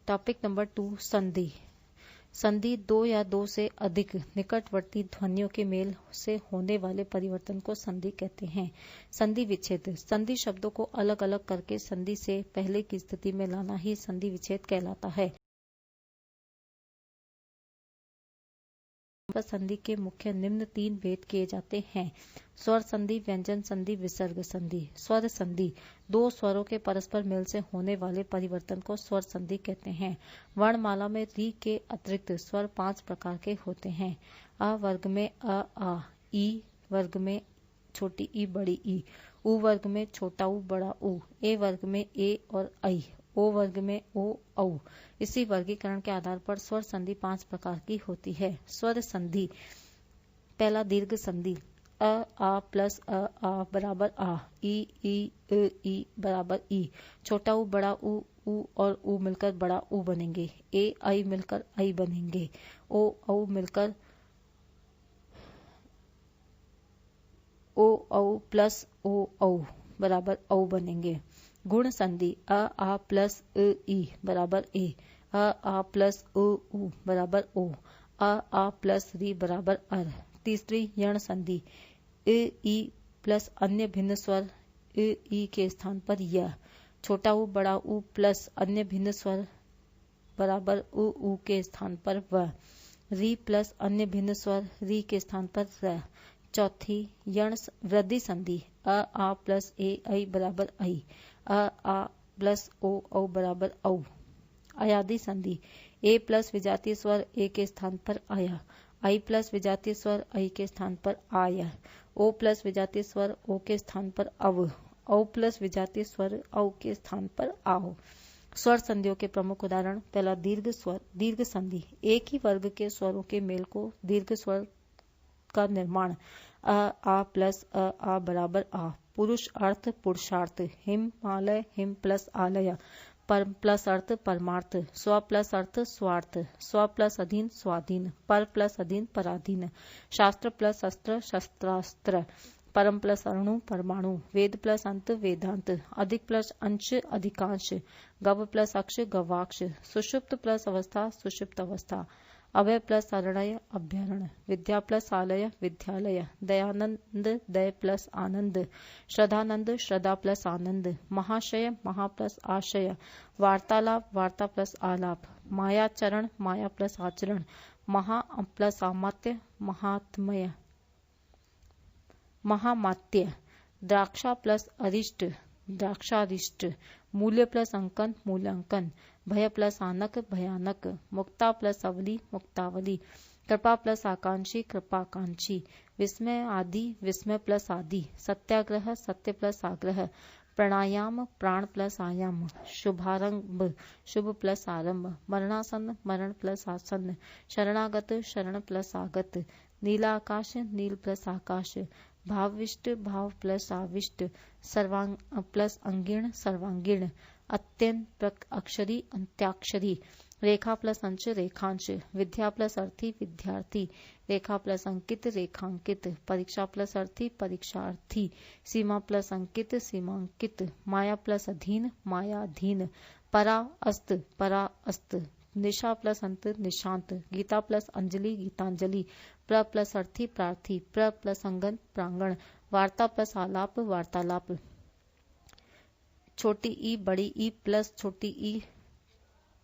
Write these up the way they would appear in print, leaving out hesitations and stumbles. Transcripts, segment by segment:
Topic number 2 संधि। संधि दो या दो से अधिक निकटवर्ती ध्वनियों के मेल से होने वाले परिवर्तन को संधि कहते हैं। संधि विच्छेद। संधि शब्दों को अलग अलग करके संधि से पहले की स्थिति में लाना ही संधि विच्छेद कहलाता है। संधि के मुख्य निम्न 3 भेद किए जाते हैं: स्वर संधि, व्यंजन संधि, विसर्ग संधि। स्वर संधि। दो स्वरों के परस्पर मेल से होने वाले परिवर्तन को स्वर संधि कहते हैं। वर्णमाला में री के अतिरिक्त स्वर 5 प्रकार के होते हैं: अ वर्ग में अ आ, ई वर्ग में छोटी ई बड़ी ई, उ वर्ग में छोटा उ बड़ा उ, ए वर्ग में ए और ऐ, ओ वर्ग में ओ औ। इसी वर्गीकरण के आधार पर स्वर संधि 5 प्रकार की होती है। स्वर संधि। पहला दीर्घ संधि। अ आ प्लस अ आ बराबर आ, ई बराबर ई, छोटा उ बड़ा उ और उ मिलकर बड़ा उ बनेंगे, ए ऐ मिलकर ऐ बनेंगे, ओ औ मिलकर ओ औ प्लस ओ औ बराबर औ बनेंगे। गुण संधि। अ आ प्लस ई बराबर ए, अ आ प्लस उ बराबर ओ, अ आ प्लस री बराबर अर। तीसरी यण संधि। ई प्लस अन्य भिन्न स्वर ई के स्थान पर य, छोटा उ बड़ा उ प्लस अन्य भिन्न स्वर बराबर उ के स्थान पर व, री प्लस अन्य भिन्न स्वर री के स्थान पर र। चौथी यण वृद्धि संधि। अ आ प्लस ए ऐ बराबर ऐ, अ आ प्लस ओ औ बराबर औ। अयादि संधि। ए प्लस विजातीय स्वर ए के स्थान पर आया, आई प्लस विजातीय स्वर ऐ के स्थान पर आय, ओ प्लस विजातीय स्वर ओ के स्थान पर अव, औ प्लस विजातीय स्वर औ के स्थान पर आओ। स्वर संधियों के प्रमुख उदाहरण। पहला दीर्घ स्वर। दीर्घ संधि। एक ही वर्ग के स्वरों के मेल को दीर्घ स्वर का निर्माण। अ आ प्लस अ आ बराबर आ, पुरुष अर्थ पुरुषार्थ, हिमालय हिम प्लस आलय, परम प्लस अर्थ परमार्थ, स्व प्लस अर्थ स्वार्थ, स्व प्लस अधीन स्वाधीन, पर प्लस अधीन पराधीन, शास्त्र प्लस अस्त्र शस्त्रास्त्र, परम प्लस अणु परमाणु, वेद प्लस अंत वेदांत, अधिक प्लस अंश अधिकांश, गव प्लस अक्ष गवाक्ष, सुषुप्त प्लस अवस्था सुषुप्त अवस्था, अभय प्लस अरणय अभ्यारण्य, विद्या प्लस आलय विद्यालय, दयानंद दय प्लस आनंद, श्रद्धानंद श्रद्धा प्लस आनंद, महाशय महा प्लस आशय, वार्तालाप वार्ता प्लस आलाप, मायाचरण माया प्लस आचरण, महा प्लस अमात्य महात्मय महामात्य, द्राक्षा प्लस अरिष्ट द्राक्षारिष्ट, मूल्य प्लस अंकन मूल्यांकन, भय प्लस आनक भयानक, मुक्ता प्लस अवली मुक्तावली, कृपा प्लस आकांक्षी कृपाकांक्षी, विस्मय आदि विस्मय प्लस आदि, सत्याग्रह सत्य प्लस आग्रह, प्राणायाम प्राण प्लस आयाम, शुभारंभ शुभ प्लस आरंभ, मरणासन मरण प्लस आसन्न, शरणागत शरण प्लस आगत, नीला आकाश नील प्लस आकाश, भावविष्ट भाव प्लस आविष्ट, सर्वांग प्लस अंगीण सर्वांगीण, अत्यंत अक्षरी अंत्याक्षरी, रेखा प्लस अंश रेखांश, विद्या प्लस अर्थी विद्यार्थी, रेखा प्लस अंकित रेखांकित, परीक्षा प्लस अर्थी परीक्षार्थी, सीमा प्लस अंकित सीमांकित, माया प्लस अधीन मायाधीन, परा अस्त, निशा प्लस अंत निशांत, गीता प्लस अंजलि गीतांजलि, प्र प्लस अर्थी प्रार्थी, प्र प्लस अंगन प्रांगण, वार्ता प्लस आलाप वार्तालाप, छोटी ई बड़ी ई प्लस छोटी ई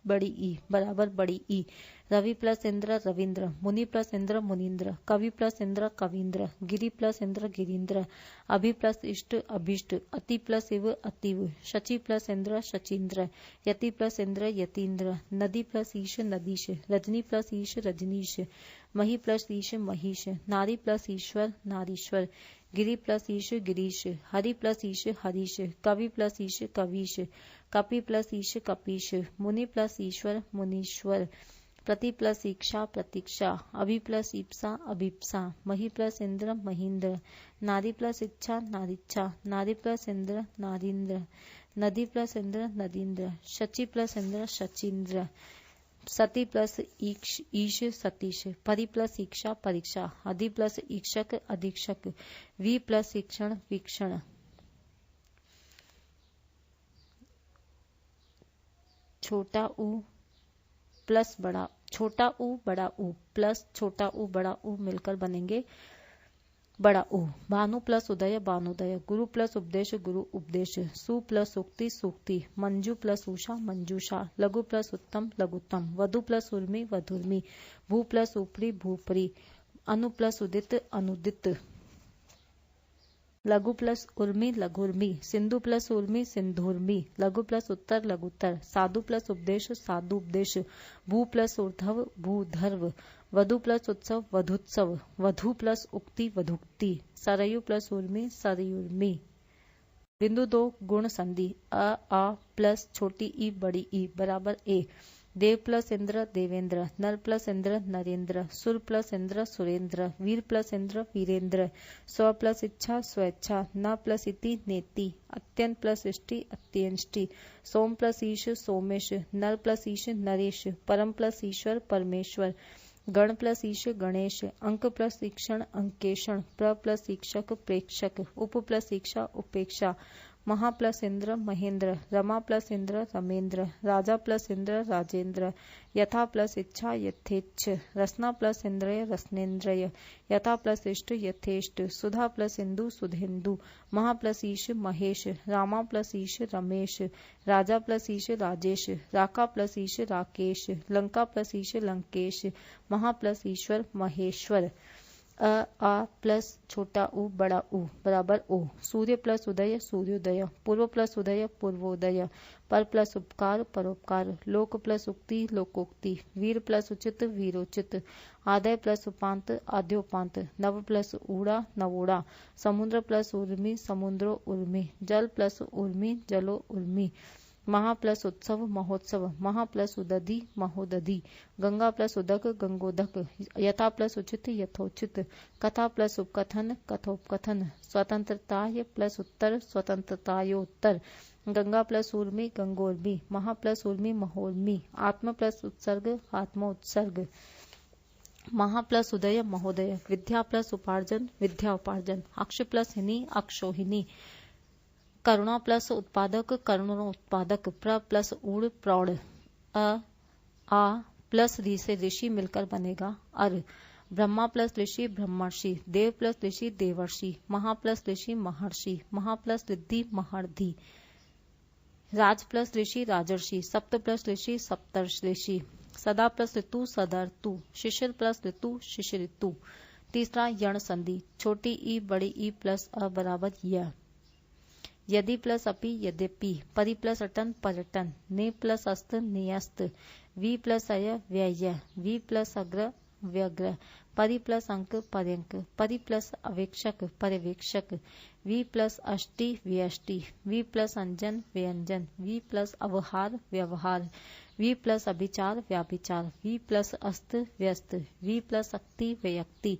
बड़ी ई बराबर बड़ी ई, रवि प्लस इंद्र रविंद्र, मुनि प्लस इंद्र मुनीन्द्र, कवि प्लस इंद्र कवींद्र, गिरि प्लस इंद्र गिरीन्द्र, अभि प्लस इष्ट अभिष्ट, अति प्लस इव अतीव, शची प्लस इंद्र शचीन्द्र, यति प्लस इंद्र यतीन्द्र, नदी प्लस ईश नदीश, रजनी प्लस ईश रजनीश, मही प्लस ईश महिष, नारी प्लस ईश्वर नारीश्वर, गिरि प्लस ईश गिरीश, हरि प्लस ईश हरीश, कवि प्लस ईश कवीश, कपि प्लस ईश कपीश, मुनि प्लस ईश्वर मुनीश्वर, प्रति प्लस ईक्षा प्रतीक्षा, अभि प्लस ईप्सा अभिप्सा, मही प्लस इंद्र महींद्र, नारी प्लस इच्छा नारीच्छा, नारी प्लस इंद्र नारीन्द्र, नदी प्लस इंद्र नदीन्द्र, शची प्लस इंद्र शचीन्द्र, सती प्लस ईश सतीश, परि प्लस ईक्षा परीक्षा, अधि प्लस ईक्षक अधीक्षक, वी प्लस ईक्षण वीक्षण, छोटा उ प्लस बड़ा छोटा ऊ बड़ा ऊ प्लस छोटा ऊ बड़ा ऊ मिलकर बनेंगे बड़ा ऊ। भानु प्लस उदय भानुदय, गुरु प्लस उपदेश गुरु उपदेश, सु प्लस सूक्ति सूक्ति, मंजू प्लस उषा मंजूषा, लघु प्लस उत्तम लघुत्तम, वधु प्लस उर्मी वधुर्मी, भू प्लस ऊपरी भूपरी, अनु प्लस उदित अनुदित, लघु प्लस उर्मी लघुर्मी, सिंधु प्लस उर्मी सिंधुर्मी, लघु प्लस उत्तर लघुत्तर, साधु प्लस उपदेश साधुपदेश, भू प्लस ऊर्ध्व भूधर्व, वधु प्लस उत्सव वधुत्सव, वधु प्लस उक्ति वधुक्ति, सरयु प्लस उर्मी सरयुर्मी। बिंदु 2 गुण संधि आ प्लस छोटी ई बड़ी ई बराबर ए। देव प्लस इंद्र देवेंद्र, नर प्लस इंद्र नरेंद्र, सुर प्लस इंद्र सुरेंद्र, वीर प्लस इंद्र वीरेंद्र, स्व प्लस इच्छा स्वेच्छा, न प्लस इति नेति, अत्यंत प्लस इष्टि अत्यंष्टि, सोम प्लस ईश सोमेश, नर प्लस ईश नरेश, परम प्लस ईश्वर परमेश्वर, गण प्लस ईश गणेश, अंक प्लस ईक्षण अंकेशण, प्र प्लस ईक्षक प्रेक्षक, उप प्लस ईक्षा उपेक्षा, महा प्लस इंद्र महेंद्र, रमा प्लस इंद्र रमेंद्र, राजा प्लस इंद्र राजेंद्र, यथा प्लस इच्छा यथेच्छ, रसना प्लस इंद्रिय रसनेन्द्रिय, यथा प्लस इष्ट यथेष्ट, सुधा प्लस इंदु सुधेन्दु, महा प्लस ईश महेश, रामा प्लस ईश रमेश, राजा प्लस ईश राजेश, राका प्लस ईश राकेश, लंका प्लस ईश लंकेश, महा प्लस ईश्वर महेश्वर। आ प्लस छोटा ऊ बड़ा ऊ बराबर ओ। सूर्य प्लस उदय सूर्योदय, पूर्व प्लस उदय पूर्वोदय, पर प्लस उपकार परोपकार, लोक प्लस उक्ति लोकोक्ति, वीर प्लस उचित वीरोचित, आदय प्लस उपांत आद्योपांत, नव प्लस ऊड़ा नवोड़ा, समुद्र प्लस उर्मी समुद्रो उर्मी, जल प्लस उर्मी जलो उर्मी, महा प्लस उत्सव महोत्सव, महा प्लस उदधि महोदधि, गंगा प्लस उदक गंगोदक, यथा प्लस उचित यथोचित, कथा प्लस उपकथन कथोपकथन, स्वतंत्रताय प्लस उत्तर स्वतंत्रतायोत्तर, गंगा प्लस उर्मी गंगोर्मी, महा प्लस उर्मी महोर्मी, आत्म प्लस उत्सर्ग आत्मोत्सर्ग, महा प्लस उदय महोदय, विद्या प्लस उपार्जन विद्या उपार्जन, अक्ष प्लस हिनी अक्षोहिनी, करुणा प्लस उत्पादक करुणोत्पादक, प्र प्लस ऊड़ प्रौढ़, आ प्लस री से ऋषि मिलकर बनेगा अर, ब्रह्मा प्लस ऋषि ब्रह्मर्षि, देव प्लस ऋषि देवर्षि, महा प्लस ऋषि महर्षि, महा प्लस रिद्धि महर्धि, राज प्लस ऋषि राजर्षि, सप्त प्लस ऋषि सप्तर्षि, सदा प्लस ऋतु सदर्तु, शिशिर प्लस ऋतु शिशिरितु। तीसरा यण संधि छोटी ई बड़ी ई प्लस अ बराबर य, यदि प्लस अपि यद्यपि, परि प्लस अटन पर्यटन, ने प्लस अस्त नेयस्त, वी प्लस अय व्यय, वी प्लस अग्र व्यग्र, परि प्लस अंक पर्यंक, परि प्लस अवेक्षक पर्यवेक्षक, वी प्लस अष्टि व्यष्टि, वी प्लस अंजन व्यंजन, वी प्लस अवहार व्यवहार, वी प्लस अभिचार व्याभिचार, वी प्लस अस्त व्यस्त, वी प्लस अक्ति व्यक्ति,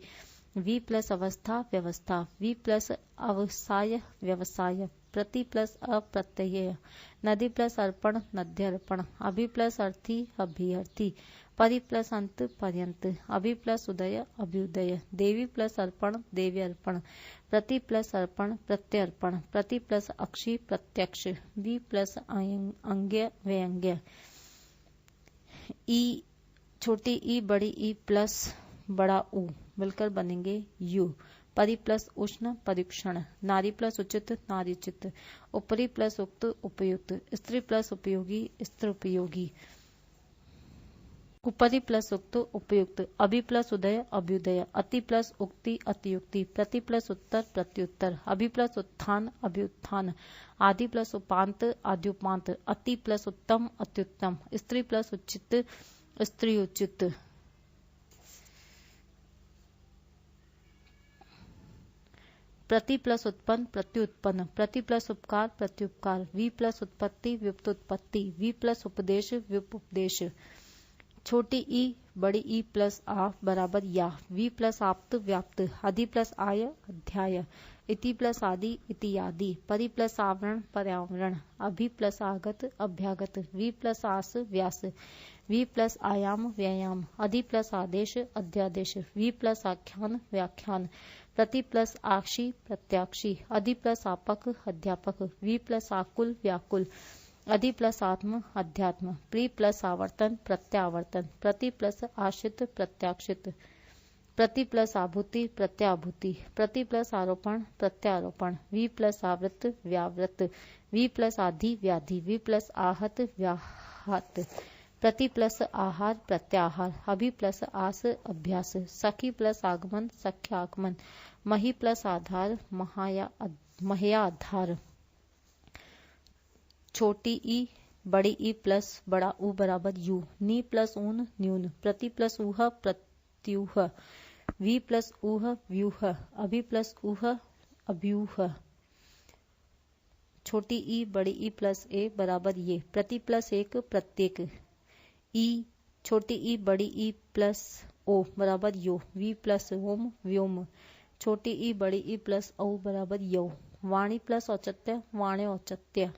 वी प्लस अवस्था व्यवस्था, वी प्लस अवसाय व्यवसाय, प्रति प्लस अप्रत्यय, नदी प्लस अर्पण नद्यर्पण, अभि प्लस अर्थी अभिअर्थी, परि प्लस अंत पर्यंत, अभि प्लस उदय अभ्युदय, देवी प्लस अर्पण देव्यर्पण, प्रति प्लस अर्पण प्रत्यर्पण, प्रति प्लस अक्षी प्रत्यक्ष, वी प्लस अंग्य व्यंग्य। ई छोटी ई बड़ी ई प्लस बड़ा ऊ मिलकर बनेंगे यू। परि प्लस उष्ण परीक्षण, नारी प्लस उचित नारीचित, उपरि प्लस उक्त उपयुक्त, स्त्री प्लस उपयोगी स्त्रोपयोगी, उपरि प्लस उक्त उपयुक्त, अभि प्लस उदय अभ्युदय, अति प्लस उक्ति अतियुक्ति, प्रति प्लस उत्तर प्रत्युत्तर, अभि प्लस उत्थान अभ्युत्थान, आदि प्लस उपांत आद्युपांत, अति प्लस उत्तम अत्युत्तम, स्त्री प्लस उचित स्त्रीउचित, प्रति प्लस उत्पन्न प्रत्युत्पन्न, प्रति प्लस उपकार प्रत्युपकार, वी प्लस उत्पत्ति व्युत्पत्ति, वी प्लस उपदेश व्युपदेश। छोटी ई बड़ी ई प्लस आ बराबर या, वी प्लस आप्त व्याप्त, अधि प्लस आय अध्याय, इति प्लस आदि इतियादि, परि प्लस आवरण पर्यावरण, अभि प्लस आगत अभ्यागत, वी प्लस आस व्यास, वी प्लस आयाम व्यायाम, अधि प्लस आदेश अध्यादेश, वी प्लस आख्यान व्याख्यान, प्रति प्लस आक्षी प्रत्याक्षी, अधि प्लस आपक अध्यापक, वी प्लस आकुल व्याकुल, अधि प्लस आत्म अध्यात्म, प्री प्लस आवर्तन प्रत्यावर्तन, प्रति प्लस आश्रित प्रत्याशित, प्रति प्लस आभूति प्रत्याभूति, प्रति प्लस आरोपण प्रत्यारोपण, वी प्लस आवृत व्यावृत, वी प्लस आधि व्याधि, वी प्लस आहत व्याहत, प्रति प्लस आहार प्रत्याहार, अभि प्लस आस अभ्यास, सखी प्लस आगमन सख्यागमन, मही प्लस आधार महयाधार, छोटी ई बड़ी ई प्लस बड़ा ऊ बराबर यू, नी प्लस ऊन न्यून, प्रति प्लस ऊह प्रत्यूह, वी प्लस ऊह व्यूह, अभि प्लस ऊह अभ्यूह, छोटी ई बड़ी ई प्लस ए बराबर ये, प्रति प्लस एक प्रत्येक, ई छोटी ई बड़ी ई प्लस ओ बराबर यो, वी प्लस ओम व्योम, छोटी ई बड़ी ई प्लस औ बराबर यौ, वाणी प्लस औचित्य वाणे औचित्य,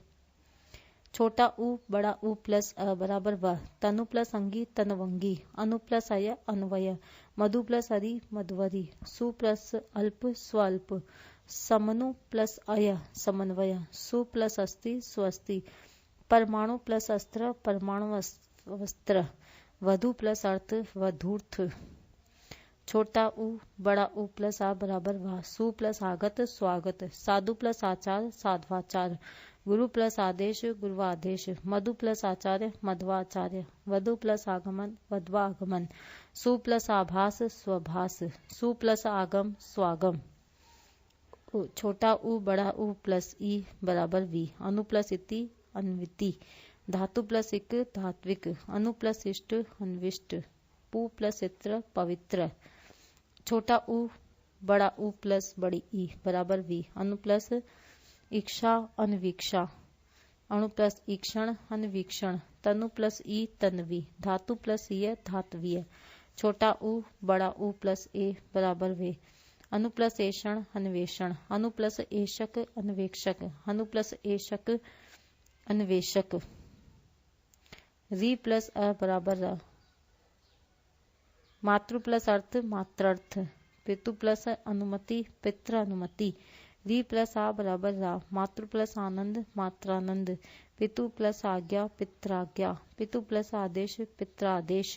छोटा ऊ बड़ा ऊ प्लस अ बराबर व, तनु प्लस अंगी तनवंगी, अनु प्लस अय अन्वय, मधु प्लस हरि मधुवरी, सु प्लस अल्प स्वल्प, समनु प्लस अय समन्वय, सु प्लस अस्ति स्वस्ति, परमाणु प्लस अस्त्र परमाणु वस्त्र, वधु प्लस अर्थ वधूर्थ, छोटा ऊ बड़ा ऊ प्लस आ बराबर वा, सु प्लस आगत स्वागत, साधु प्लस आचार साध्वाचार, गुरु प्लस आदेश गुरुवादेश, मधु प्लस आचार्य मध्वाचार्य, वधु प्लस आगमन वध्वागमन, सु प्लस आभास स्वभास, सु प्लस आगम स्वागम, छोटा ऊ बड़ा ऊ प्लस ई बराबर वी, अनु प्लस इति अन्विति, धातु प्लस इक धात्विक, अनु प्लस इष्ट अन्विष्ट, पु प्लस इत्र पवित्र, छोटा ऊ बड़ा ऊ प्लस बड़ी ई बराबर वी, अनु प्लस इक्षा अन्वीक्षा, अणु प्लस ईक्षण अन्वीक्षण, तनु प्लस ई तन्वी, धातु प्लस य धात्वीय, छोटा ऊ बड़ा ऊ प्लस ए बराबर वे, अनु प्लस एषण अन्वेषण, अनु प्लस एषक अन्वेक्षक, अनु प्लस एषक अन्वेषक, री प्लस अ बराबर र, मातृ प्लस अर्थ मात्रार्थ, पितु प्लस अनुमति पित्र अनुमति, री प्लस आ बराबर रा, मातृ प्लस आनंद मात्रानंद, पितु प्लस आज्ञा पित्राज्ञा, पितु प्लस आदेश पित्रादेश,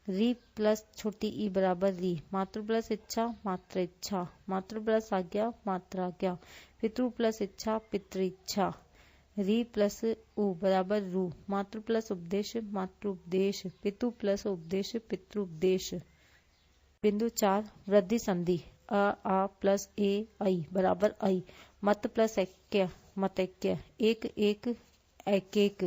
री प्लस छोटी ई बराबर री, मातृ प्लस इच्छा मात्र इच्छा, मातृ प्लस आज्ञा मात्राज्ञा, पितृ प्लस इच्छा पितृइच्छा, री प्लस उ बराबर रू, मातृ प्लस उपदेश मातृउपदेश, पितु प्लस उपदेश पितृउपदेश। बिंदु 4 वृद्धि संधि, अ आ प्लस ए ऐ बराबर ऐ, मत प्लस ऐक्य मतैक्य, एक एक ऐकेक,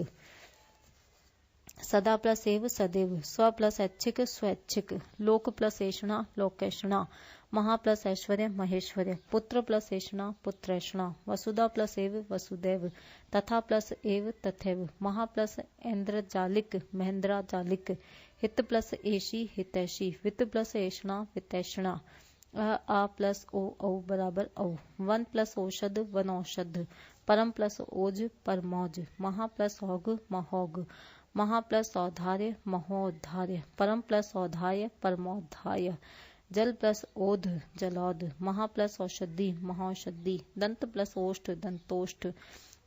सदा प्लस एव सदैव, स्व प्लस ऐच्छिक स्वैच्छिक, लोक प्लस ऐषणा लोकैषणा, महा प्लस ऐश्वर्य महेश्वर्य, पुत्र प्लस ऐषणा पुत्रैषणा, वसुधा प्लस एव वसुदैव, तथा प्लस एव तथैव, महा प्लस ऐन्द्रजालिक महेंद्राजालिक, हित प्लस ऐशी हितैषी, वित्त प्लस ऐषणा वितैषणा, आ प्लस ओ औ बराबर औ, वन प्लस औषध वनौषध, परम प्लस ओज परमौज, महा प्लस औघ महोघ, महा प्लस औधार्य महोद्धार्य, परम प्लस औधाय परमौधाय, जल प्लस ओध जलौध, महा प्लस औषधि महौषधि, दंत प्लस ओष्ठ दंतोष्ठ,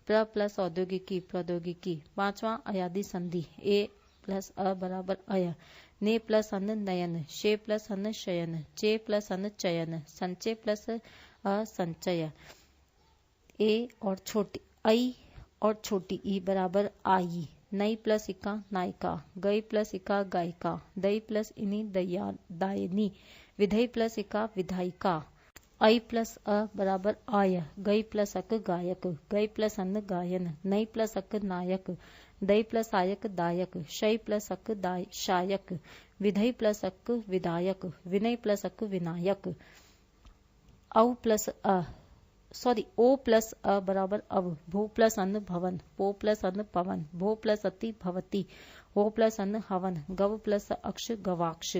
प्र प्लस औद्योगिकी प्रौद्योगिकी। पांचवा अयादि संधि, ए प्लस अ बराबर अय, ने प्लस अन नयन, शे प्लस अन शयन, चे प्लस अन चयन, संचय प्लस असंचय, ए और छोटी आई और छोटी ई बराबर आई, नई प्लस इका नायिका, गई प्लस इका गायिका, दई प्लस इनी दायनी, विधई प्लस इका विधायिका, आई प्लस अ बराबर आय, गई प्लस अक गायक, गई प्लस अन गायन, नई प्लस अक नायक, दई प्लस आयक दायक, शई प्लस अक शायक, विधई प्लस अक विधायक, विनय प्लस अक विनायक, औ प्लस ओ प्लस अ बराबर अव, भू प्लस अन भवन, पो प्लस अन पवन, भो प्लस अति भवती, हो प्लस अन हवन, गव प्लस अक्ष गवाक्ष,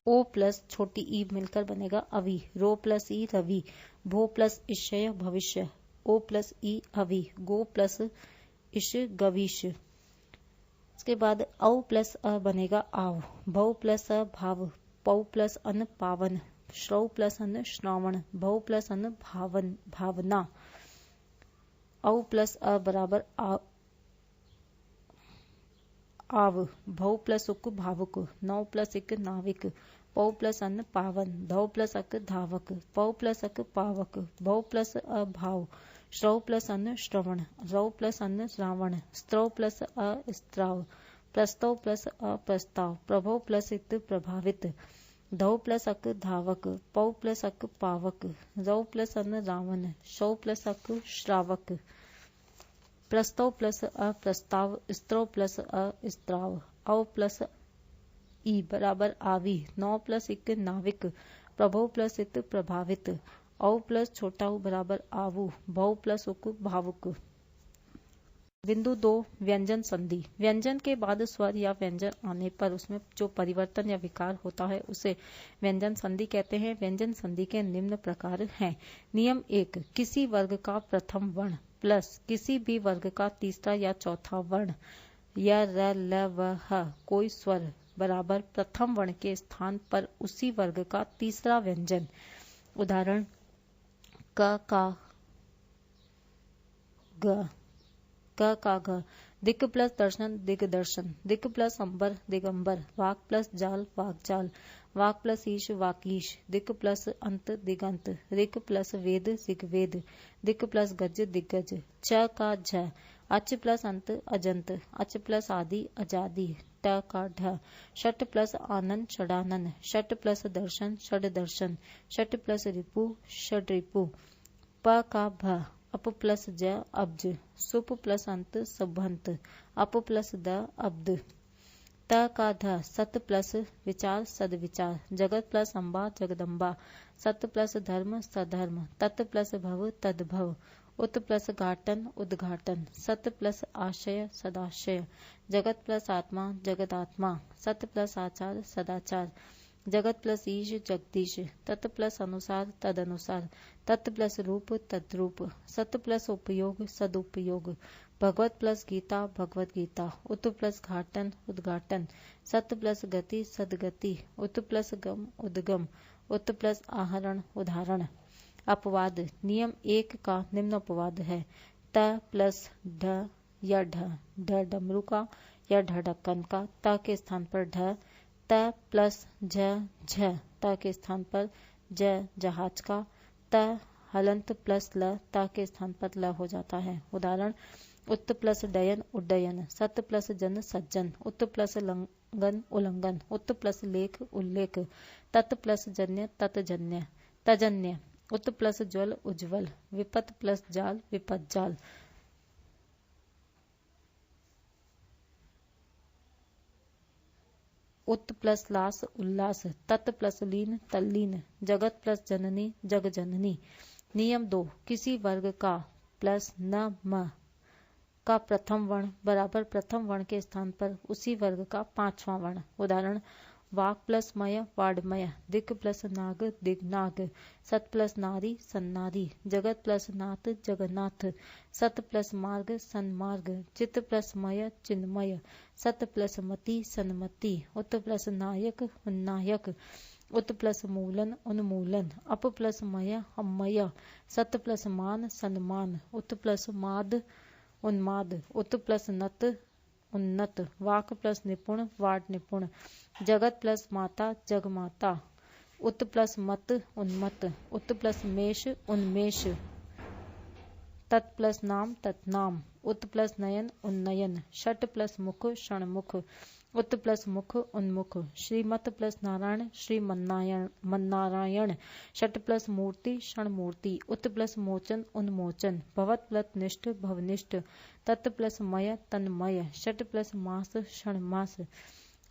ओ प्लस छोटी ई मिलकर बनेगा अवि, रो प्लस ई रवि, भो प्लस ईशय भविष्य, ओ प्लस ई अवि, गो प्लस इश गविश। इसके बाद औ प्लस अ बनेगा आव, भौ प्लस अ भाव, पौ प्लस अन पावन, श्रौ प्लस अन श्रावण, भौ प्लस अन भावना, औ प्लस अ बराबर आव, भौ प्लस उक भावुक, नौ प्लस इक नाविक, पौ प्लस अन्न पावन, धौ प्लस अक धावक, पौ प्लस अक पावक, भौ प्लस अभाव, श्रौ प्लस अन्न श्रवण, रौ प्लस अन्न रावण, स्त्रौ प्लस अस्त्राव, प्रस्तौ प्लस अप्रस्ताव, प्रभौ प्लस इत प्रभावित, धौ प्लस अक धावक, पौ प्लस अक पावक, रौ प्लस अन्न रावण, शौ प्लस अक श्रावक, प्रस्तौ प्लस अप्रस्ताव, स्त्रौ प्लस अस्त्राव, औ प्लस ई बराबर आवी, नौ प्लस इक नाविक, प्रभौ प्लस इत प्रभावित, औ प्लस छोटा उ बराबर आवु, भौ प्लस उक भावुक। बिंदु 2 व्यंजन संधि। व्यंजन के बाद स्वर या व्यंजन आने पर उसमें जो परिवर्तन या विकार होता है उसे व्यंजन संधि कहते हैं। व्यंजन संधि के निम्न प्रकार हैं। नियम 1, किसी वर्ग का प्रथम वर्ण प्लस किसी भी वर्ग का तीसरा या चौथा वर्ण या र ल व ह कोई स्वर बराबर प्रथम वर्ण के स्थान पर उसी वर्ग का तीसरा व्यंजन। उदाहरण क का ग, क का घ, दिक् प्लस दर्शन दिग्दर्शन, दिक् प्लस अंबर दिगंबर, वाक प्लस जाल वाकजाल, वाक प्लस ईश वाकीश, दिक् प्लस अंत दिगंत, ऋक् प्लस वेद ऋग्वेद, दिक् प्लस गज दिग्गज, च का झ, अच प्लस अंत अजंत, अच प्लस आदि अजादि, ट का ढ, षट प्लस आनंद षडानन, षट प्लस दर्शन षड दर्शन, षट प्लस रिपु षड रिपु, प का भ, अप प्लस ज अब्ज, सुप प्लस अंत सबंत, अप प्लस द अब्द, त का ध, सत प्लस विचार सदविचार, जगत प्लस अम्बा जगदम्बा, सत प्लस धर्म सधर्म, तत् प्लस भव तद्भव, उत प्लस घाटन उद्घाटन, सत प्लस आशय सदाशय, जगत प्लस आत्मा जगदात्मा, सत प्लस आचार सदाचार, जगत प्लस ईश जगदीश, तत् प्लस अनुसार तदनुसार, तत् प्लस रूप तद्रूप, सत प्लस उपयोग सदुपयोग, भगवत प्लस गीता भगवत गीता, उत प्लस घाटन उद्घाटन, सत प्लस गति सदगति, उत प्लस गम उद्गम, उत प्लस आहरण उदाहरण। अपवाद। नियम 1 का निम्न अपवाद है। त प्लस ढ या ढ, ढ डमरू का या ढ ढक्कन का, त के स्थान पर ढ, त प्लस झ झ, त के स्थान पर ज जहाज का, त हलंत प्लस ल, त के स्थान पर ल हो जाता है। उदाहरण उत प्लस डयन उड्डयन, सत प्लस जन सज्जन, उत प्लस लंगन उल्लंघन, उत प्लस लेख उल्लेख, तत् प्लस जन्य तत्जन्य तजन्य, उत प्लस ज्वल उज्ज्वल, विपत प्लस जाल विपत जाल। उत प्लस लास उल्लास, तत् प्लस लीन तल्लीन, जगत प्लस जननी जग जननी। नियम 2, किसी वर्ग का प्लस न म का प्रथम वर्ण बराबर प्रथम वर्ण के स्थान पर उसी वर्ग का पांचवा वर्ण। उदाहरण वाक प्लस मय वाडमय, दिक् प्लस नाग दिग्नाग, सत प्लस नारी सन्नारी, जगत प्लस नाथ जगन्नाथ, सत प्लस मार्ग सन्मार्ग, चित्त प्लस मय चिन्मय, सत प्लस मति सन्मति, उत प्लस नायक उन्नायक, उत प्लस मूलन उन्मूलन, अप प्लस मय अमय, सत प्लस मान सन्मान, उत प्लस माद उन्माद, उत प्लस नत उन्नत, वाक प्लस निपुण वाड निपुण, जगत प्लस माता जगमाता, उत प्लस मत उन्मत, उत प्लस मेष उन्मेष, तत् प्लस नाम तत्नाम, उत प्लस नयन उन्नयन, षट प्लस मुख षणमुख, उत प्लस मुख उन्मुख, श्रीमत प्लस नारायण श्रीमन्नारायण, षट प्लस मूर्ति षणमूर्ति, उत प्लस मोचन उन्मोचन, भवत प्लस निष्ठ भवनिष्ठ, तत् प्लस मय तन्मय, षट प्लस मास षणमास,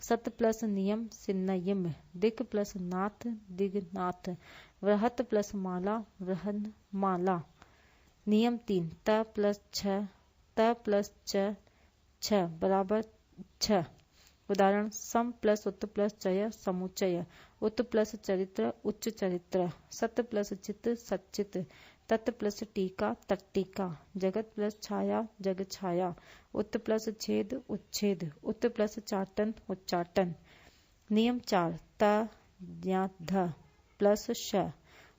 सत प्लस नियम सिन्नयिम, दिक् प्लस नाथ दिग्नाथ, वृहत प्लस माला वृहन माला। नियम 3, त प्लस छ, त प्लस च छ बराबर छ। उदाहरण सम प्लस उत प्लस चय समुच्चय, उत प्लस चरित्र उच्च चरित्र, सत प्लस चित सच्चित, तत् प्लस टीका तट्टीका, जगत प्लस छाया जग छाया, उत प्लस छेद उच्छेद, उत प्लस चाटन उच्चाटन। नियम 4, त या ध प्लस श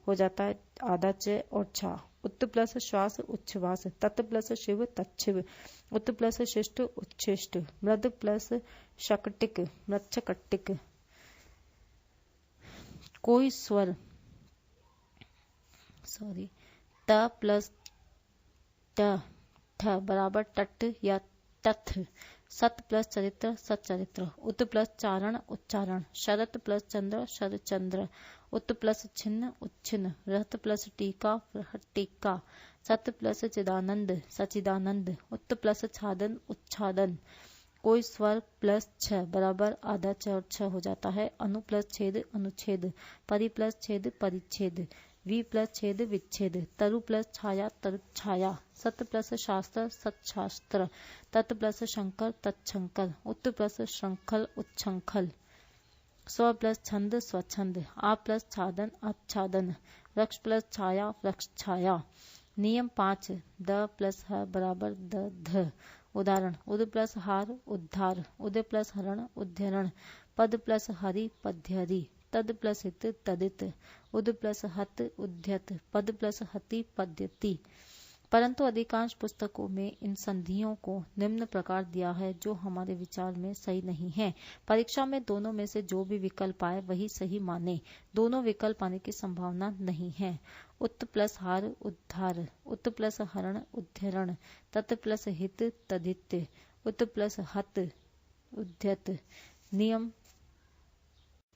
हो जाता है आधा च और छा। उत्त प्लस श्वास उच्छ्वास, तत् प्लस शिव तच्छिव, उत्त प्लस शिष्ट उच्छिष्ट, मृद प्लस शकटिक मृच्छकटिक। कोई स्वर त प्लस ट ठ बराबर टट या तथ। सत प्लस चरित्र सच्चरित्र, उत प्लस चारण उच्चारण, शरत प्लस चंद्र शरचंद्र, उत प्लस छिन्न उच्छिन्न, रहत प्लस टीका टीका, सत प्लस चिदानंद सचिदानंद, उत प्लस छादन उच्छादन। कोई स्वर प्लस छ बराबर आधा च और छ हो जाता है। अनु प्लस छेद अनुच्छेद, परि प्लस छेद परिच्छेद, वी प्लस छेद विच्छेद, तरु प्लस छाया तरुच्छाया, सत प्लस शास्त्र सत्शास्त्र, तत् प्लस शंकर तत्शंकर, उत्त प्लस श्रंखल उच्छृंखल। स्व प्लस छंद स्वच्छंद, आ प्लस छादन आच्छादन, वृक्ष प्लस छाया वृक्ष छाया। नियम 5 द प्लस ह बराबर द ध। उदाहरण उद प्लस हार उद्धार, उदय प्लस हरण उद्धरण, पद प्लस हरि पद्यहरि, तद प्लस हित तदित, उद प्लस हत उद्यत, पद प्लस हति पद्यति। परंतु अधिकांश पुस्तकों में इन संधियों को निम्न प्रकार दिया है जो हमारे विचार में सही नहीं है। परीक्षा में दोनों में से जो भी विकल्प आए वही सही माने। दोनों विकल्प आने की संभावना नहीं है। उत्त प्लस हार उद्धार, उत्त प्लस हरण उद्धरण, तत् प्लस हित तदित, उत्त प्लस हत उद्यत।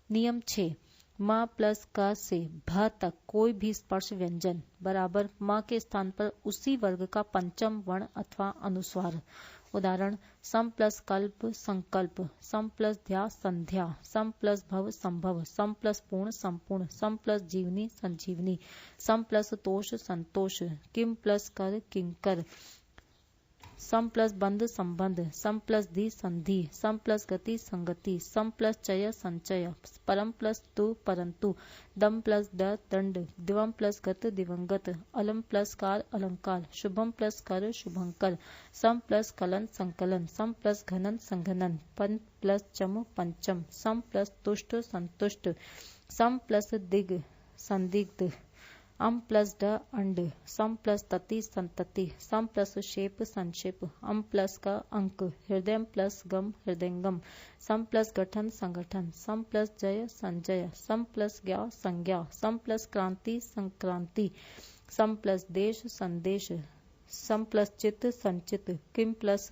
नियम 6 म प्लस क से भ तक कोई भी स्पर्श व्यंजन बराबर म के स्थान पर उसी वर्ग का पंचम वर्ण अथवा अनुस्वार। उदाहरण सम प्लस कल्प संकल्प, सम प्लस ध्या संध्या, सम प्लस भव संभव, सम प्लस पूर्ण संपूर्ण, सम प्लस जीवनी संजीवनी, सम प्लस तोष संतोष, किम प्लस कर किंकर, सम प्लस बंध संबंध, सम प्लस धी संधि, सम प्लस गति संगति, सम प्लस चय संचय, परम प्लस तु परंतु, दम प्लस द दंड, दिवम प्लस गत दिवंगत, अलम प्लस कार अलंकार, शुभम प्लस कर शुभंकर, सम प्लस कलन संकलन, सम प्लस घनन संघनन, पन प्लस चम पंचम, सम प्लस तुष्ट संतुष्ट, सम प्लस दिग संदिग्ध, अम प्लस ड अंड, सम प्लस तति संतति, सम प्लस शेप संक्षेप, अम प्लस का अंक, हृदय प्लस गम हृदयंगम, सम प्लस गठन संगठन, सम प्लस जय संजय, सम प्लस ज्ञा संज्ञा, सम प्लस क्रांति संक्रांति, सम प्लस देश संदेश, सम प्लस चित्त संचित, किम प्लस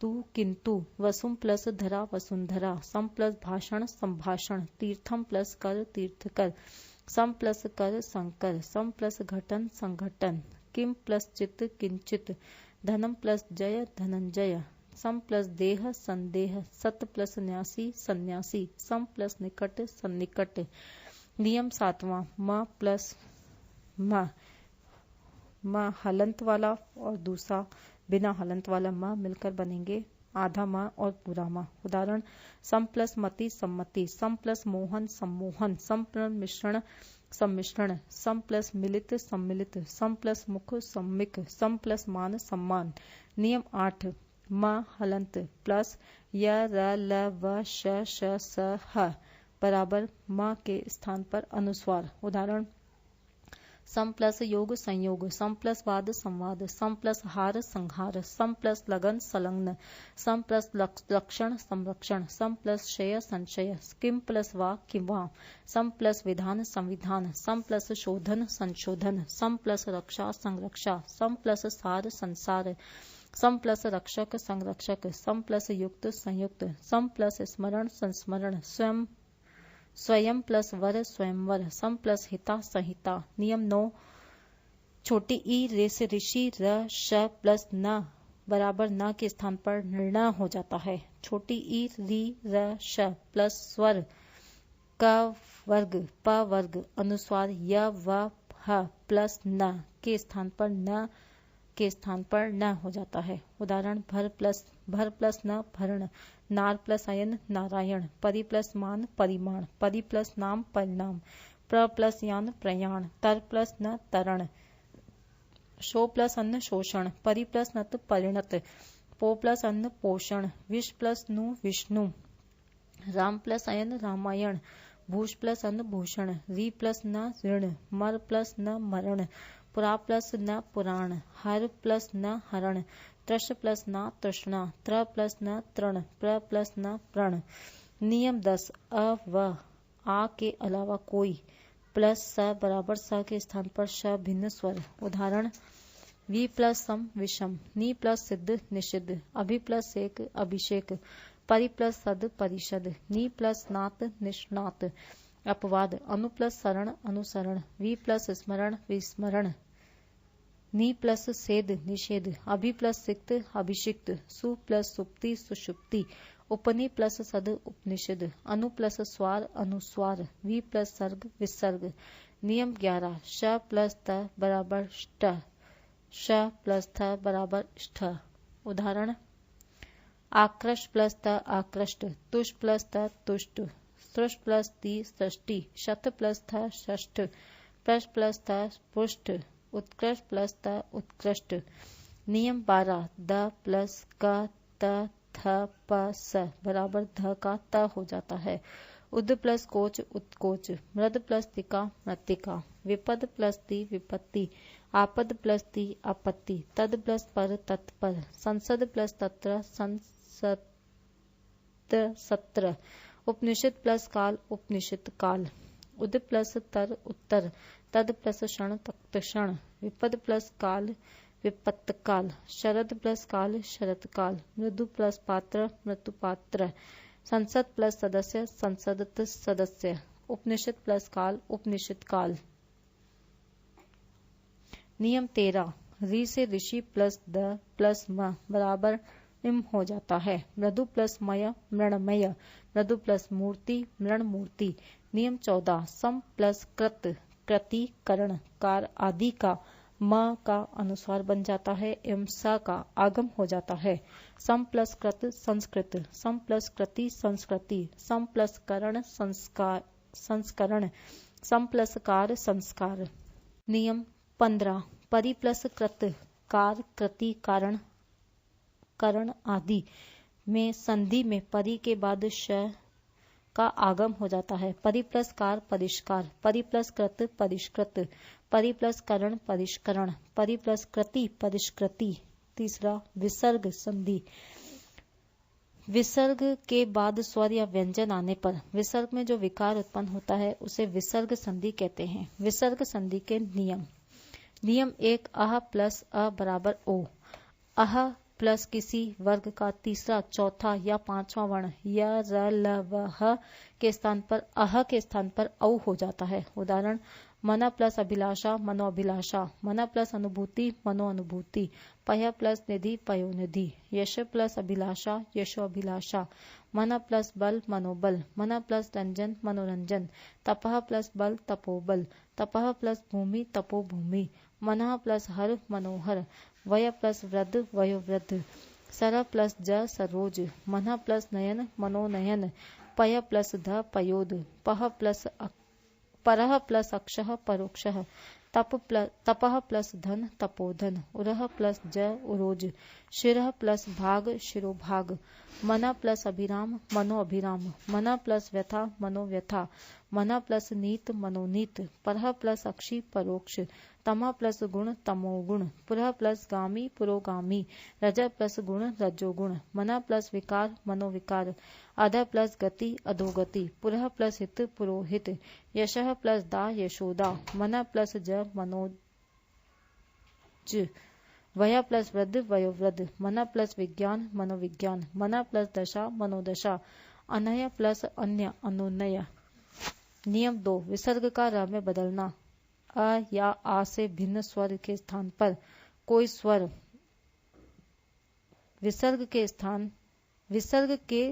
तू किंतु, वसुम प्लस धरा वसुंधरा, सम प्लस भाषण संभाषण, तीर्थम प्लस कर तीर्थकर, सम प्लस कर संकर, सम प्लस घटन संघटन, किम प्लस चित्त किंचित, धनम प्लस जय धनंजय, सम प्लस देह संदेह, सत प्लस न्यासी सन्यासी, सम प्लस निकट सन्निकट। नियम 7वां म प्लस म हलंत वाला और दूसरा बिना हलंत वाला म मिलकर बनेंगे आधा म और पूरा म। उदाहरण सम प्लस मति सम्मति, सम प्लस मोहन सम्मोहन, सम प्लस मिश्रण सम्मिश्रण, सम प्लस मिलित सम्मिलित, सम प्लस मुख सम्मिक, सम प्लस मान सम्मान। नियम 8 म हलंत प्लस य र ल व श श स ह बराबर म के स्थान पर अनुस्वार। उदाहरण सम प्लस योग संयोग, सम प्लस वाद संवाद, सम प्लस हार संहार, सम प्लस लगन संलग्न, सम प्लस लक्षण संरक्षण, सम प्लस शय संशय, किम प्लस वा किंवा, सम प्लस विधान संविधान, सम प्लस शोधन संशोधन, सम प्लस रक्षा संरक्षा, सम प्लस सार संसार, सम प्लस रक्षक संरक्षक, सम प्लस युक्त संयुक्त, सम प्लस स्मरण संस्मरण, स्वयं प्लस वर स्वयंवर, सम प्लस हिता संहिता। नियम 9 छोटी ई रे से ऋषि र श प्लस न बराबर न के स्थान पर निर्णय हो जाता है। छोटी ई री र श प्लस स्वर क वर्ग प वर्ग अनुस्वार य व ह प्लस न के स्थान पर न हो जाता है। उदाहरण भर प्लस न भरण, नार प्लस अयन नारायण, परि प्लस मान परिमाण, परि प्लस नाम परिणाम, प्र प्लस यान प्रयाण, तर प्लस न तरण, शो प्लस अन्न शोषण, परि प्लस नत परिणत, पो प्लस अन्न पोषण, विष प्लस नु विष्णु, राम प्लस अयन रामायण, भूष प्लस अन्न भूषण, री प्लस न ऋण, मर प्लस न मरण, पुरा प्लस न पुराण, हर प्लस न हरण, तृष प्लस न तृष्णा, त्र प्लस न तृण, प्र प्लस न प्रण। नियम 10 अ व आ के अलावा कोई प्लस स बराबर स के स्थान पर श भिन्न स्वर। उदाहरण वी प्लस सम विषम, नी प्लस सिद्ध निषिद्ध, अभि प्लस सेक अभिषेक, परि प्लस सद परिषद, नी प्लस नात निष्णात। अपवाद अनु प्लस शरण अनुसरण, वी प्लस स्मरण विस्मरण, नी प्लस सेद निषेध, अभि प्लस सिक्त अभिषिक्त, सु प्लस सुप्ति सुषुप्ति, उपनि प्लस सद उपनिषद, अनु प्लस स्वार अनुस्वार, वी प्लस सर्ग विसर्ग। नियम 11 श प्लस त बराबर ष्ट, श प्लस थ बराबर ष्ठ। उदाहरण आकृष्ट प्लस त आकृष्ट, तुष प्लस त तुष्ट, सृष प्लस ती सृष्टि, शत प्लस थ षष्ठ, प्रश प्लस थ पुष्ट, उत्कृष्ट प्लस त उत्कृष्ट। नियम 12 द प्लस क त थ प स बराबर ध का त हो जाता है। उद प्लस कोच उत्कोच, मृद प्लस तिका मृतिका, विपद प्लस ती विपत्ति, आपद प्लस ती आपत्ति, तद प्लस पर तत्पर, संसद प्लस तत्र संसद सत्र, उपनिषद प्लस काल उपनिषद काल, उद प्लस तर उत्तर, तद प्लस क्षण तक्त क्षण, विपद प्लस काल विपत्त काल, शरद प्लस काल शरद काल, मृदु प्लस पात्र मृत्यु पात्र, संसद प्लस सदस्य संसदत सदस्य, उपनिषद प्लस काल उपनिषद काल। नियम 13 री से ऋषि प्लस द प्लस म बराबर इम हो जाता है। मृदु प्लस मय मृणमय, मृदु प्लस मूर्ति मृण मूर्ति। नियम 14 सम प्लस कृत कृति करण कार आदि का म का अनुस्वार बन जाता है एवं स का आगम हो जाता है। सम प्लस कृत संस्कृत, सम प्लस कृति संस्कृति, सम प्लस करण संस्कार संस्करण, सम प्लस कार संस्कार। नियम 15 परि प्लस कृत कार कृति कारण करण आदि में संधि में परि के बाद श का आगम हो जाता है। परि प्लस कार परिष्कार, परि प्लस कृत परिष्कृत, परि प्लस करण परिष्करण, परि प्लस कृति परिष्कृति। तीसरा विसर्ग संधि, विसर्ग के बाद स्वर या व्यंजन आने पर विसर्ग में जो विकार उत्पन्न होता है उसे विसर्ग संधि कहते हैं। विसर्ग संधि के नियम। नियम 1 अह प्लस अ बराबर ओ, अह प्लस किसी वर्ग का तीसरा चौथा या पांचवा वर्ण य र ल व ह के स्थान पर अह के स्थान पर औ हो जाता है। उदाहरण मन प्लस अभिलाषा मनोअभिलाषा, मन प्लस अनुभूति मनोअनुभूति, पय प्लस निधि पयोनिधि, यश प्लस अभिलाषा यशोअभिलाषा, मन प्लस बल मनोबल, मन प्लस रंजन मनोरंजन, तपः प्लस बल तपोबल, तपः प्लस भूमि तपोभूमि, मनः प्लस हर मनोहर, वय प्लस वृद्ध वयोवृद्ध, सर प्लस ज सरोज, मन प्लस नयन मनोनयन, पय प्लस ध पयोद, पह प्लस परह प्लस अक्षः परोक्षः, तपः प्लस धन तपोधन, उरह प्लस ज उरोज, शिरः प्लस भाग शिरोभाग, मना प्लस अभिराम मनोअभिराम, मना प्लस व्यथा मनोव्यथा, मना प्लस नीत मनोनीत, परह प्लस अक्षी परोक्ष, तमा प्लस गुण तमोगुण, पुरह प्लस गामी पुरोगामी, रज प्लस गुण रजोगुण, मना प्लस विकार मनोविकार, अध प्लस गति अधोगति, पुरह प्लस हित पुरोहित, यशः प्लस दा यशोदा, मना प्लस ज मनोज, वय प्लस वृद्ध वयोवृद्ध, मना प्लस विज्ञान मनोविज्ञान, मना प्लस दशा मनोदशा, अनय प्लस अन्य अनुनय। नियम 2 विसर्ग का र में बदलना। अ या आ से भिन्न स्वर के स्थान पर कोई स्वर विसर्ग के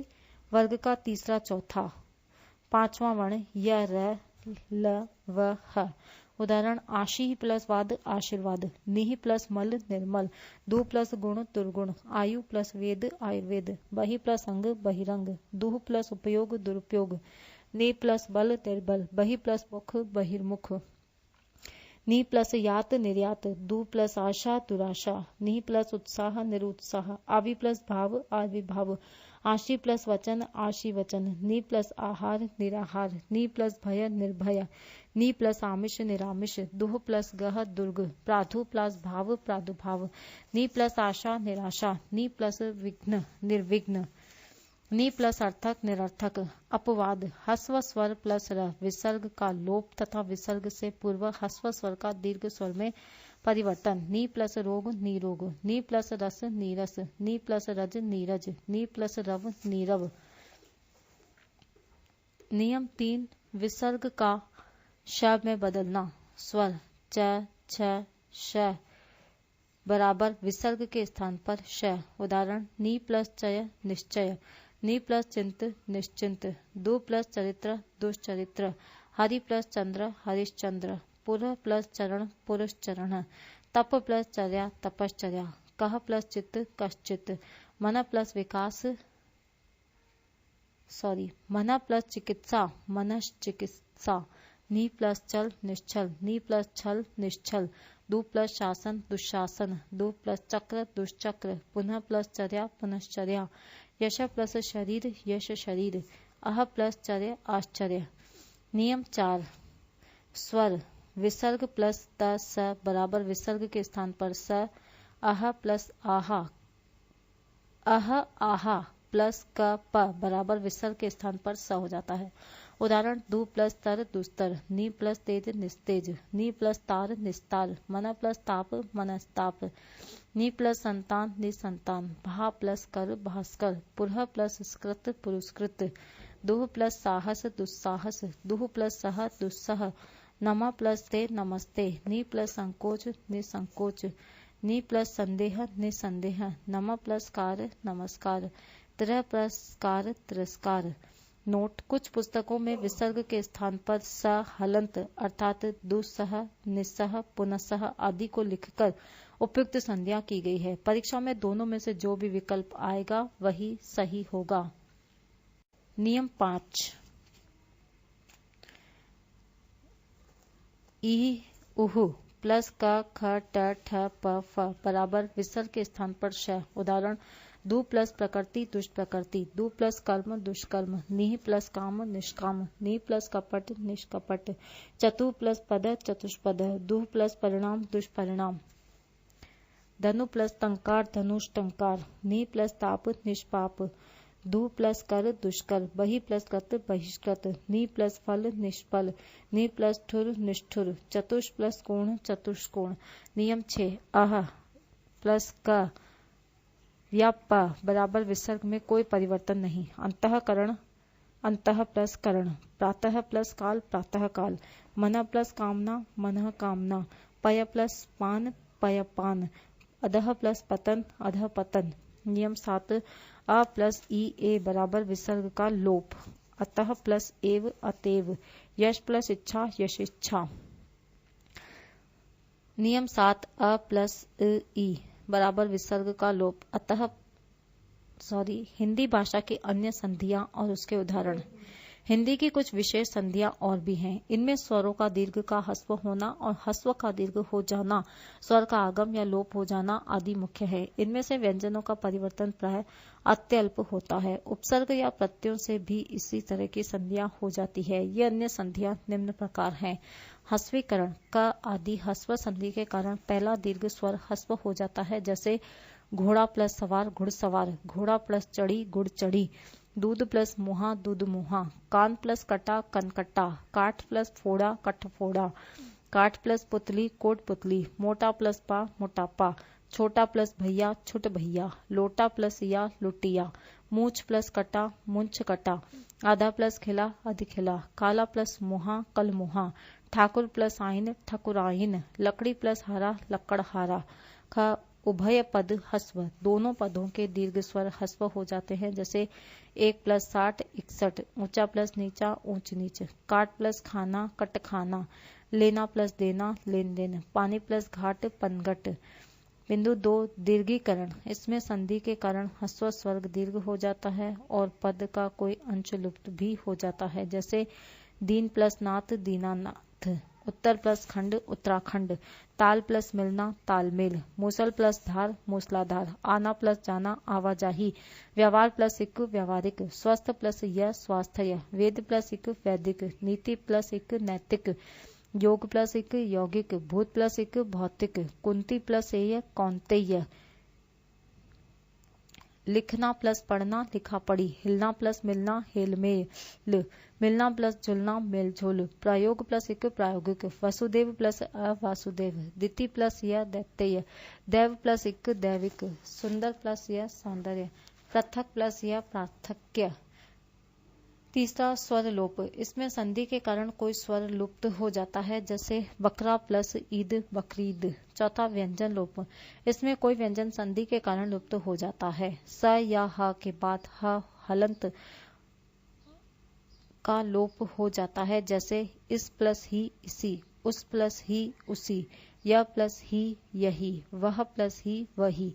वर्ग का तीसरा चौथा पांचवा वर्ण य र ल व ह। उदाहरण आशी प्लस वाद आशीर्वाद, निहि प्लस मल निर्मल, दु प्लस गुण दुर्गुण, आयु प्लस वेद आयुर्वेद, बहि प्लस अंग बहिरंग, दुह प्लस उपयोग दुरुपयोग, ने प्लस बल निर्बल, बहि प्लस मुख बहिर्मुख, नी प्लस यात निर्यात, दु प्लस आशा दुराशा, नि प्लस उत्साह निरुत्साह, आवि प्लस भाव आविर्भाव, आशी प्लस वचन आशी वचन, नी प्लस आहार निराहार, नी प्लस भय निर्भय, नी प्लस आमिष निरामिष, दुह प्लस गह दुर्ग, प्राधु प्लस भाव प्रादुभाव, नी प्लस आशा निराशा, नी प्लस विघ्न निर्विघ्न, नी प्लस अर्थक निरर्थक। अपवाद हस्व स्वर प्लस र, विसर्ग का लोप तथा विसर्ग से पूर्व हस्व स्वर का दीर्घ स्वर में परिवर्तन। नी प्लस रोग निरोग, नी प्लस रस नीरस, नी प्लस रज नीरज, नी प्लस रव नीरव। नियम 3 विसर्ग का श में बदलना। स्वर च छ श बराबर विसर्ग के स्थान पर श। उदाहरण नी प्लस चय निश्चय, नी प्लस चिंत निश्चिंत, दु प्लस चरित्र दुश्चरित्र, हरि प्लस चंद्र हरिश्चंद्र, पुर प्लस चरण पुरुषचरण, तप प्लस चर्या तपश्चर्या, कह प्लस चित्त कश्चित, मन प्लस विकास मन प्लस चिकित्सा मनश्चिकित्सा, नी प्लस चल निश्चल, नी प्लस छल निश्चल, दु प्लस शासन दुशासन, दु प्लस चक्र दुष्चक्र, पुनः प्लस चर्या पुनश्चर्या, यश प्लस शरीर यश शरीर, अह प्लस चर्य आश्चर्य। नियम 4 स्वर विसर्ग प्लस त स बराबर विसर्ग के स्थान पर स, अह प्लस आहा, अह आहा प्लस क प बराबर विसर्ग के स्थान पर स हो जाता है। उदाहरण दु प्लस तर दुस्तर, नी प्लस तेज निस्तेज, नी प्लस तार निस्तार, मन प्लस ताप मनस्ताप, नी प्लस संतान निसंतान, भा प्लस कर भास्कर, पुरह प्लस स्कृत पुरस्कृत, दुह प्लस साहस दुस्साहस, दुह प्लस सह दुस्सह, नमा प्लस ते नमस्ते, नी प्लस संकोच निसंकोच, नी प्लस संदेह निसंदेह, नम प्लस कार नमस्कार, तिर प्लस कार तिरस्कार। नोट कुछ पुस्तकों में विसर्ग के स्थान पर स हलंत अर्थात दुस्सह निस्सह पुनस्सह आदि को लिखकर उपयुक्त संज्ञा की गई है। परीक्षा में दोनों में से जो भी विकल्प आएगा वही सही होगा। नियम 5 ई उहु प्लस क ख ट ठ प फ बराबर विसर्ग के स्थान पर श। उदाहरण दु प्लस प्रकृति दुष्प्रकृति, दु प्लस कर्म दुष्कर्म, निह प्लस काम निष्काम, नी प्लस कपट निष्कपट, चतु प्लस पद चतुष्पद, दुह प्लस परिणाम दुष्परिणाम, धनु प्लस टंकार धनुष टंकार, नी प्लस ताप निष्पाप, दु प्लस कर दुष्कर, बहि प्लस कृत बहिष्कृत, नी प्लस फल निष्फल, नी प्लस ठुर निष्ठुर, चतुष प्लस कोण चतुष्कोण। नियम 6 अह प्लस क या प बराबर विसर्ग में कोई परिवर्तन नहीं। अंतःकरण अंतः प्लस करण, प्रातः प्लस काल प्रातः काल, मन प्लस कामना मनः कामना, पय प्लस पान पय पान, अधः प्लस पतन अधः पतन। नियम 7 अ प्लस ई ए बराबर विसर्ग का लोप, अतः प्लस एव अतएव, यश प्लस इच्छा यश इच्छा। नियम 7 अ प्लस ई बराबर विसर्ग का लोप, अतः हिंदी भाषा की अन्य संधियां और उसके उदाहरण। हिंदी की कुछ विशेष संधियां और भी हैं। इनमें स्वरों का दीर्घ का हस्व होना और हस्व का दीर्घ हो जाना, स्वर का आगम या लोप हो जाना आदि मुख्य है। इनमें से व्यंजनों का परिवर्तन प्राय अत्यल्प होता है। उपसर्ग या प्रत्ययों से भी इसी तरह की संधियां हो जाती है। ये अन्य संधियां निम्न प्रकार हैं। हस्वीकरण क आदि हस्व संधि के कारण पहला दीर्घ स्वर हस्व हो जाता है, जैसे घोड़ा प्लस सवार घुड़सवार, घोड़ा प्लस चढ़ी गुड़ चढ़ी, दूध प्लस मुहा दूध मुहा, कान प्लस कटा कनकटा, काठ प्लस फोड़ा कट फोड़ा, काठ प्लस पुतली कोट पुतली, मोटा प्लस पा मोटापा, छोटा प्लस भैया छुट भैया, लोटा प्लस या लुटिया, मूछ प्लस कटा मुंछ कटा, आधा प्लस खिला अधिखिला, काला प्लस मुहा कल मुहा, ठाकुर प्लस आइन ठकुराइन, लकड़ी प्लस हरा लकड़हारा। ख उभय पद हस्व, दोनों पदों के दीर्घ स्वर हस्व हो जाते हैं, जैसे 1 प्लस 60 61, ऊंचा प्लस नीचा ऊंच नीच, काट प्लस खाना कट खाना, लेना प्लस देना लेन देन, पानी प्लस घाट पनघट। बिंदु 2 दीर्घीकरण, इसमें संधि के कारण हस्व स्वर्ग दीर्घ हो जाता है और पद का कोई अंश लुप्त भी हो जाता है, जैसे दीन प्लस नाथ दीनानाथ, उत्तर प्लस खंड उत्तराखंड, ताल प्लस मिलना तालमेल, मूसल प्लस धार मूसलाधार, आना प्लस जाना आवाजाही, व्यवहार प्लस इक व्यवहारिक, स्वस्थ प्लस य स्वास्थ्य, वेद प्लस इक वैदिक, नीति प्लस इक नैतिक, योग प्लस इक यौगिक, भूत प्लस इक भौतिक, कुंती प्लस एय कौंतेय, लिखना प्लस पढ़ना लिखा पढ़ी, हिलना प्लस मिलना हेलमेल, मिलना प्लस झुलना मेलझोल, प्रयोग प्लस इक प्रायोगिक, वसुदेव प्लस अवासुदेव, दिति प्लस य दैत्य, देव प्लस इक दैविक, सुंदर प्लस य सौंदर्य, पृथक प्लस य पार्थक्य। तीसरा स्वर लोप, इसमें संधि के कारण कोई स्वर लुप्त हो जाता है, जैसे बकरा प्लस ईद बकरीद। चौथा व्यंजन लोप, इसमें कोई व्यंजन संधि के कारण लुप्त हो जाता है, स या ह के बाद ह हलंत का लोप हो जाता है, जैसे इस प्लस ही इसी, उस प्लस ही उसी, यह प्लस ही यही, वह प्लस ही वही।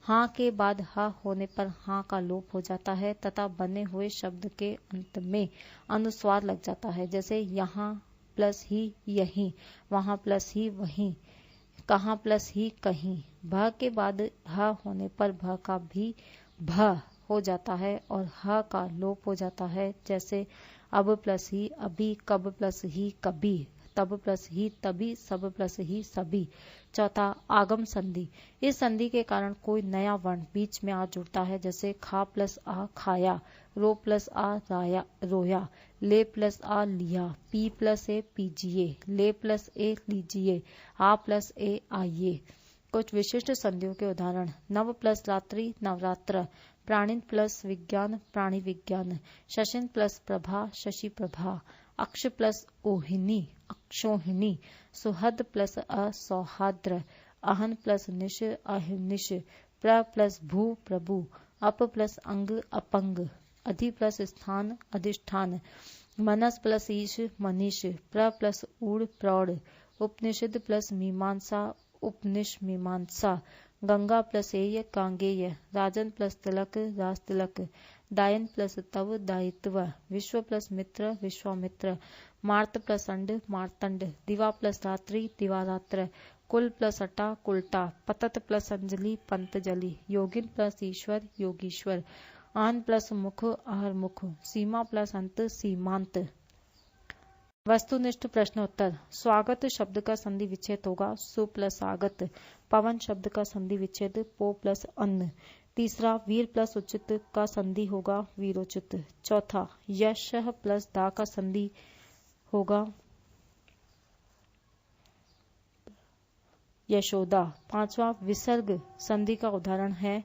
हाँ के बाद ह होने पर हाँ का लोप हो जाता है तथा बने हुए शब्द के अंत में अनुस्वार लग जाता है, जैसे यहाँ प्लस ही यहीं, वहाँ प्लस ही वहीं, कहाँ प्लस ही कहीं। भ के बाद ह होने पर भ का भी भ हो जाता है और ह का लोप हो जाता है, जैसे अब प्लस ही अभी, कब प्लस ही कभी, तब प्लस ही तभी, सब प्लस ही सभी। चौथा आगम संधि, इस संधि के कारण कोई नया वर्ण बीच में आ जुड़ता है, जैसे खा प्लस आ खाया, रो प्लस आ राया रोया, ले प्लस आ लिया, पी प्लस ए पीजिए, ले प्लस ए लीजिए, आ प्लस ए आइए। कुछ विशिष्ट संधियों के उदाहरण, नव प्लस रात्रि नवरात्र, प्राणिन प्लस विज्ञान प्राणी विज्ञान, शशिन प्लस प्रभा शशि प्रभा, अक्ष प्लस ओहिनी अक्षोहिणी, सुहद प्लस असौहाद्र, अहन प्लस निश अहिर्निश, प्र प्लस भू प्रभु, अप प्लस अंग अपंग, अधि प्लस स्थान अधिष्ठान, मनस प्लस ईश मनीष, प्र प्लस ऊढ़ प्रौढ़, उपनिषद प्लस मीमांसा उपनिष मीमांसा, गंगा प्लस एय गांगेय, राजन प्लस तिलक राज तिलक, दायन प्लस तव दायित्व, विश्व प्लस मित्र विश्वामित्र, मार्त प्लस अंड मार्तंड, दिवा प्लस रात्रि दिवारात्र, कुल प्लस अटा कुलटा, पतत प्लस अंजलि पंतजलि, योगिन प्लस ईश्वर योगीश्वर, आन प्लस मुख आहर मुख, सीमा प्लस अंत सीमांत। वस्तुनिष्ठ प्रश्न उत्तर, स्वागत शब्द का संधि विच्छेद होगा सु प्लस आगत, पवन शब्द का संधि विच्छेद पो प्लस अन्न। तीसरा, वीर प्लस उचित का संधि होगा वीरोचित। चौथा, यश प्लस दा का संधि होगा यशोदा। पांचवा, विसर्ग संधि का उदाहरण है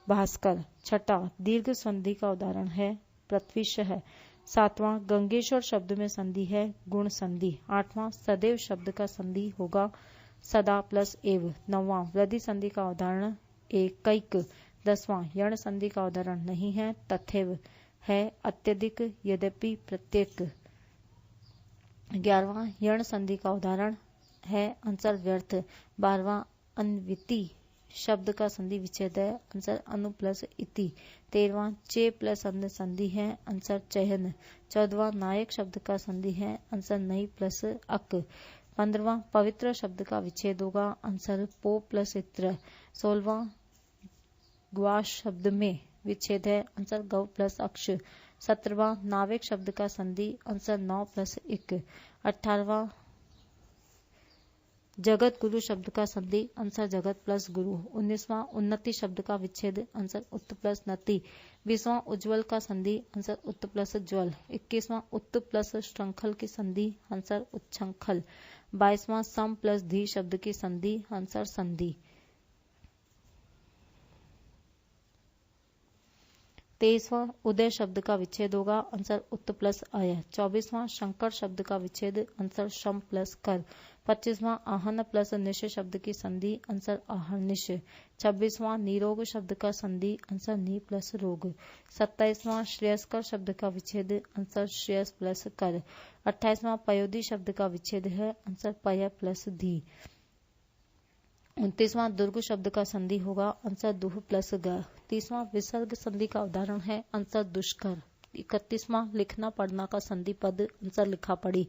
भास्कर। छठा, दीर्घ संधि का उदाहरण है पृथ्वीशः। सातवां, गंगेश्वर शब्द में संधि है गुण संधि। आठवां, सदैव शब्द का संधि होगा सदा प्लस एव। नौवां, वृद्धि संधि का उदाहरण एकैक। 10वां, यण संधि का उदाहरण नहीं है तथैव है अत्यधिक यद्यपि प्रत्येक। 11वां, यण संधि का उदाहरण है आंसर व्यर्थ। 12वां, अन्विति शब्द का संधि विच्छेद है आंसर अनु प्लस इति। 13वां, चे प्लस अन्न संधि है आंसर चयन। 14वां, नायक शब्द का संधि है आंसर नहीं प्लस अक। 15वां, पवित्र शब्द का विच्छेद होगा आंसर पो प्लस इत्र। 16वां, ग्वाश शब्द में विच्छेद है आंसर गौ प्लस अक्ष। 17वां, नाविक शब्द का संधि आंसर नौ प्लस इक। 18वां, जगत गुरु शब्द का संधि आंसर जगत प्लस गुरु। 19वां, उन्नति शब्द का विच्छेद आंसर उत्त प्लस नति। 20वां, उज्ज्वल का संधि आंसर उत्त प्लस ज्वल। 21वां, उत्त प्लस श्रृंखल की संधि आंसर उच्छृंखल। 22वां, सम प्लस धी शब्द की संधि आंसर संधि। 23वां, उदय शब्द का विच्छेद होगा आंसर उत्त प्लस अय। 24वां, शंकर शब्द का विच्छेद आंसर शम प्लस कर। 25वां, आहन प्लस निश शब्द की संधि आंसर आहर्निश। 26वां, निरोग शब्द का संधि आंसर नी प्लस रोग। 27वां, श्रेयस्कर शब्द का विच्छेद आंसर श्रेयस प्लस कर। 28वां, पयोधी शब्द का विच्छेद है आंसर पय प्लस धी। 29वां, दुर्ग शब्द का संधि होगा आंसर दुह प्लस ग। 30वां, विसर्ग संधि का उदाहरण है आंसर दुष्कर। 31वां, लिखना पढ़ना का संधि पद आंसर लिखा पढ़ी।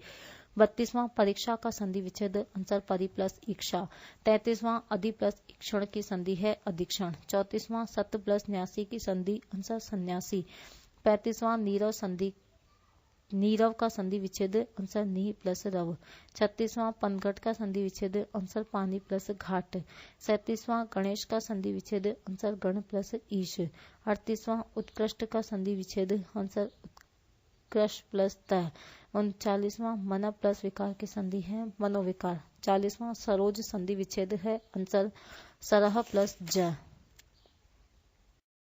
32वां परीक्षा का संधि विच्छेद आंसर परि प्लस ईक्षा। 33वां अधि प्लस ईक्षण की संधि है अधीक्षण। 34वां सत प्लस न्यासी की संधि आंसर सन्यासी। 35वां नीरव संधि नीरव का संधि विच्छेद आंसर नी प्लस रव। 36वां पनघट का संधि विच्छेद आंसर पानी प्लस घाट। 37वां गणेश का संधि विच्छेद आंसर गण प्लस ईश। 38वां उत्कृष्ट का संधि विच्छेद आंसर उत्कृष्ट प्लस त। 39वां मन प्लस विकार की संधि है मनोविकार। 40वां सरोज संधि विच्छेद है आंसर सरह प्लस ज।